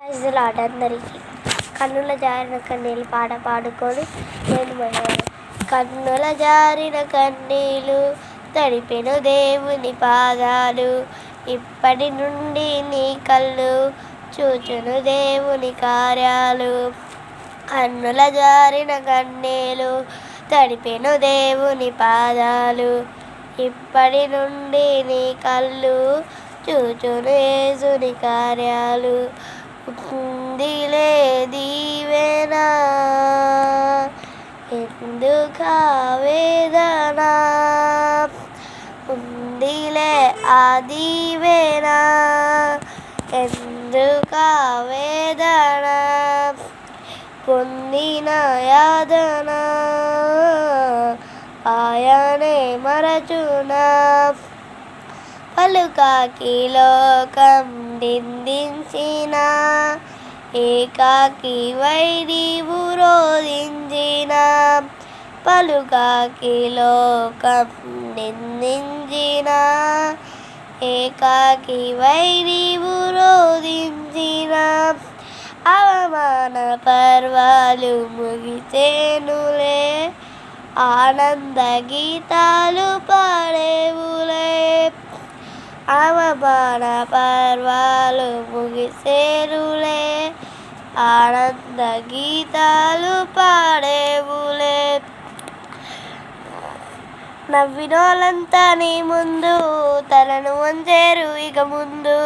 ప్రైజ్లార్డ్ అందరికీ. కన్నుల జారిన కన్నీళ్ళు పాట పాడుకొని నేను మనవాడు. కన్నుల జారిన కన్నీళ్ళు తడిపెను దేవుని పాదాలు, ఇప్పటి నుండి నీ కళ్ళు చూచును దేవుని కార్యాలు. కన్నుల జారిన కన్నీళ్ళు తడిపెను దేవుని పాదాలు, ఇప్పటి నుండి నీ కళ్ళు చూచును యేసుని కార్యాలు. ఉందిలే దీవెన ఎందుకా వేదన, ఉందిలే ఆ దీవెన ఎందుకా వేదన, పొందిన యాదన ఆయనే మరచునా. పలుకాకి లోకం నిందించిన, ఏకాకి వైరీవు రోధించిన. పలుకాకి లోకం నిందించిన, ఏకాకి వైరీవు రోధించిన. అవమాన పర్వాలు ముగిసేనులే, ఆనంద గీతాలు పాడేవులే. అవమాన పర్వాలు ముగిసేనులే, ఆనంద గీతాలు పాడేవులే. నవ్వినోళ్ళంతా నీ ముందు తలను వంచేరు ఇక ముందు,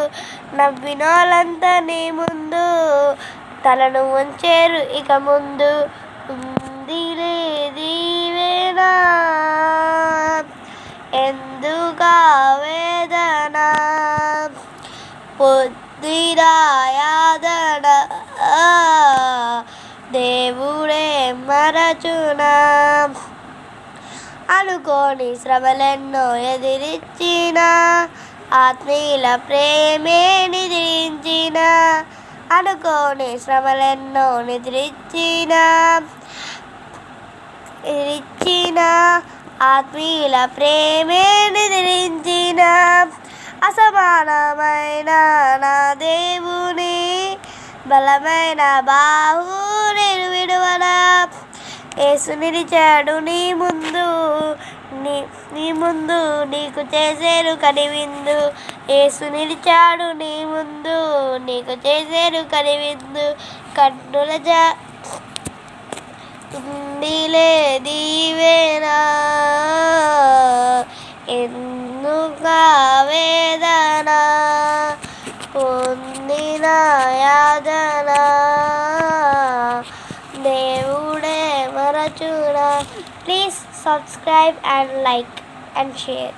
నవ్వినోళ్ళంతా నీ ముందు తలను వంచేరు ఇక ముందు. ఉందిలే దీవెన ఎందుకా వేదన, పొందిన యాదన దేవుడే మరచునా. అనుకోని శ్రమలెన్నో ఎదిరించిన, ఆత్మీయుల ప్రేమే నిద్రించిన. అనుకోని శ్రమలెన్నో నిద్రించిన, ఆత్మీయుల ప్రేమే నిద్రించిన. అసమానమైన నా దేవుని బలమైన బాహు నేను విడువనా. యేసు నిలిచాడు నీ ముందు, నీ ముందు నీకు చేసేరు కనివిందు. యేసు నిలిచాడు నీ ముందు, నీకు చేసేరు కనివిందు. కన్నుల ఉందిలే దీవెన ఎందుకా వేదన, పొందిన యాదన దేవుడే మరచునా. Please subscribe and like and share.